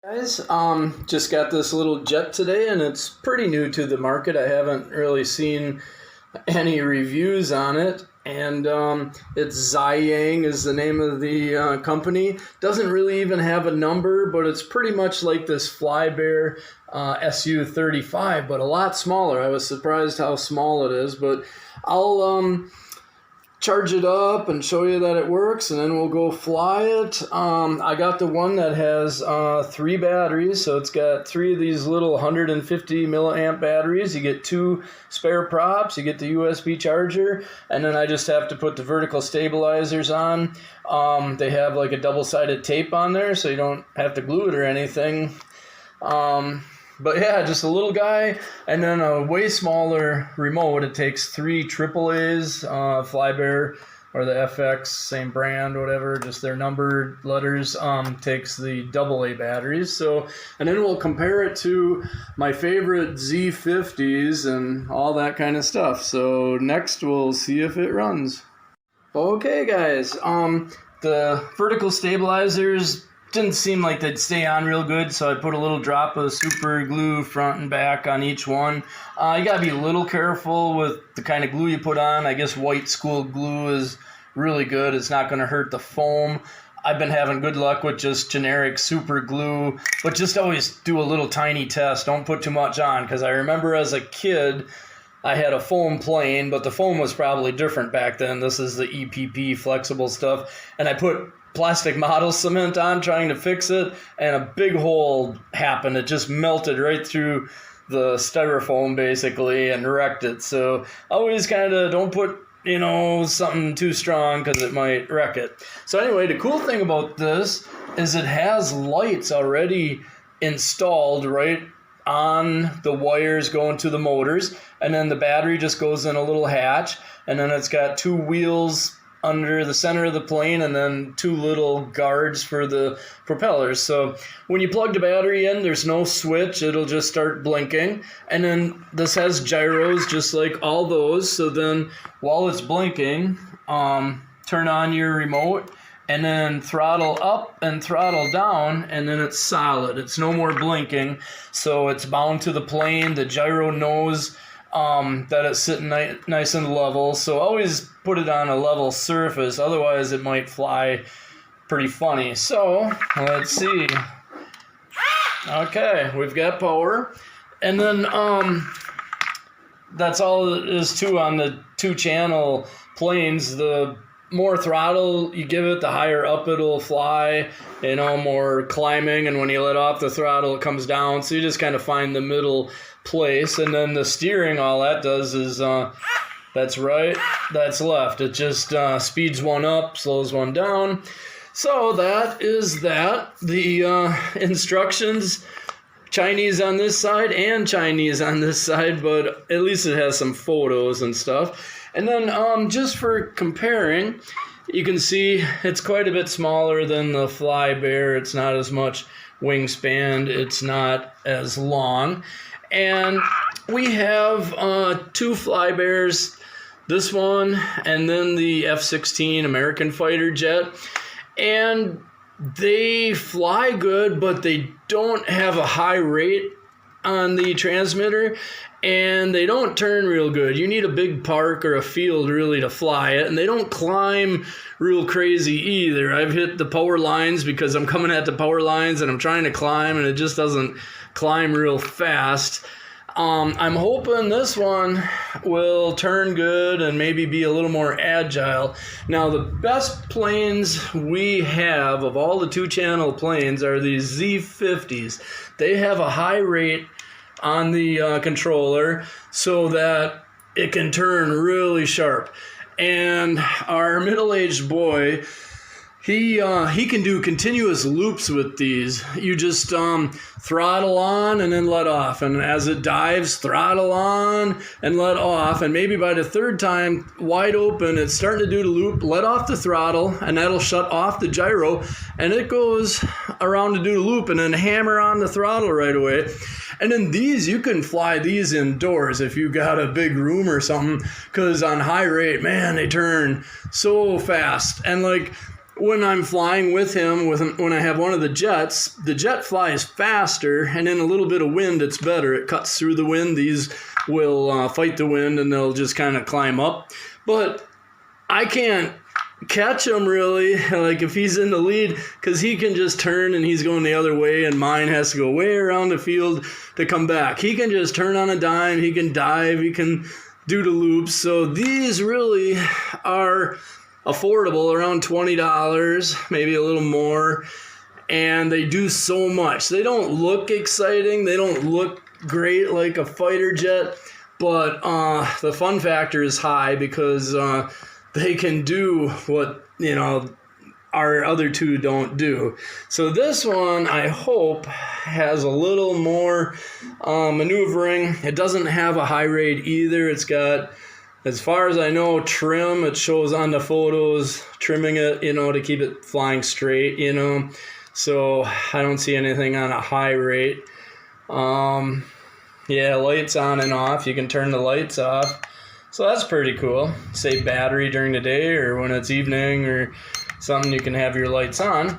Guys, just got this little jet today and it's pretty new to the market. I haven't really seen any reviews on it. And it's Zhiyang is the name of the company. Doesn't really even have a number, but it's pretty much like this Flybear SU35, but a lot smaller. I was surprised how small it is, but I'll charge it up and show you that it works, and then we'll go fly it. I got the one that has 3 batteries, so it's got 3 of these little 150 milliamp batteries. You get 2 spare props, you get the USB charger, and then I just have to put the vertical stabilizers on. They have like a double-sided tape on there, so you don't have to glue it or anything. But yeah, just a little guy, and then a way smaller remote. It takes 3 AAAs, Flybear or the FX, same brand, whatever, just their numbered letters, takes the AA batteries. So, and then we'll compare it to my favorite Z50s and all that kind of stuff. So next we'll see if it runs. Okay guys, the vertical stabilizers didn't seem like they'd stay on real good, so I put a little drop of super glue front and back on each one. You gotta be a little careful with the kind of glue you put on. I guess white school glue is really good. It's not gonna hurt the foam. I've been having good luck with just generic super glue, but just always do a little tiny test. Don't put too much on, because I remember as a kid, I had a foam plane, but the foam was probably different back then. This is the EPP flexible stuff, and I put plastic model cement on trying to fix it, and a big hole happened. It just melted right through the styrofoam basically and wrecked it. So always kind of don't put something too strong, because it might wreck it. So anyway, the cool thing about this is it has lights already installed right on the wires going to the motors, and then the battery just goes in a little hatch, and then it's got 2 wheels under the center of the plane, and then 2 little guards for the propellers. So when you plug the battery in, there's no switch. It'll just start blinking. And then this has gyros just like all those. So then while it's blinking, turn on your remote and then throttle up and throttle down, and then it's solid. It's no more blinking. So it's bound to the plane. The gyro knows that it's sitting nice and level. So always put it on a level surface, otherwise it might fly pretty funny. So let's see. Okay, we've got power, and then that's all it is too on the 2-channel planes. The more throttle you give it, the higher up it'll fly, more climbing, and when you let off the throttle it comes down. So you just kind of find the middle place. And then the steering, all that does is that's right, that's left. It just speeds one up, slows one down. So that is that. The instructions, Chinese on this side and Chinese on this side, but at least it has some photos and stuff. And then just for comparing, you can see it's quite a bit smaller than the Flybear. It's not as much wingspan. It's not as long. And we have 2 Flybears, this one and then the F-16 American fighter jet. And they fly good, but they don't have a high rate on the transmitter, and they don't turn real good. You need a big park or a field really to fly it, and they don't climb real crazy either. I've hit the power lines because I'm coming at the power lines and I'm trying to climb, and it just doesn't climb real fast. I'm hoping this one will turn good and maybe be a little more agile. Now, the best planes we have of all the 2-channel planes are these Z50s. They have a high rate on the controller so that it can turn really sharp. And our middle-aged boy, he can do continuous loops with these. You just throttle on and then let off, and as it dives, throttle on and let off, and maybe by the 3rd time wide open, it's starting to do the loop. Let off the throttle, and that'll shut off the gyro, and it goes around to do the loop, and then hammer on the throttle right away. And then these, you can fly these indoors if you got a big room or something, because on high rate, man, they turn so fast. And like when I'm flying with him, when I have one of the jet flies faster, and in a little bit of wind, it's better. It cuts through the wind. These will fight the wind, and they'll just kind of climb up. But I can't catch him really, like if he's in the lead, because he can just turn and he's going the other way, and mine has to go way around the field to come back. He can just turn on a dime, he can dive, he can do the loops. So these really are affordable, around $20, maybe a little more, and they do so much. They don't look exciting, they don't look great like a fighter jet, but the fun factor is high because they can do what, our other two don't do. So this one, I hope, has a little more maneuvering. It doesn't have a high rate either. It's got, as far as I know, trim. It shows on the photos, trimming it, to keep it flying straight, So I don't see anything on a high rate. Yeah, lights on and off. You can turn the lights off. So that's pretty cool. Save battery during the day, or when it's evening or something, you can have your lights on.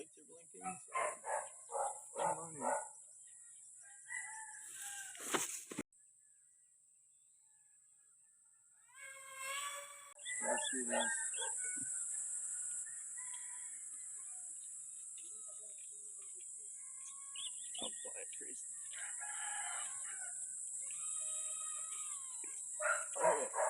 Lights are blinking, so come on in. Let's do this. I'll fly it crazy. Okay.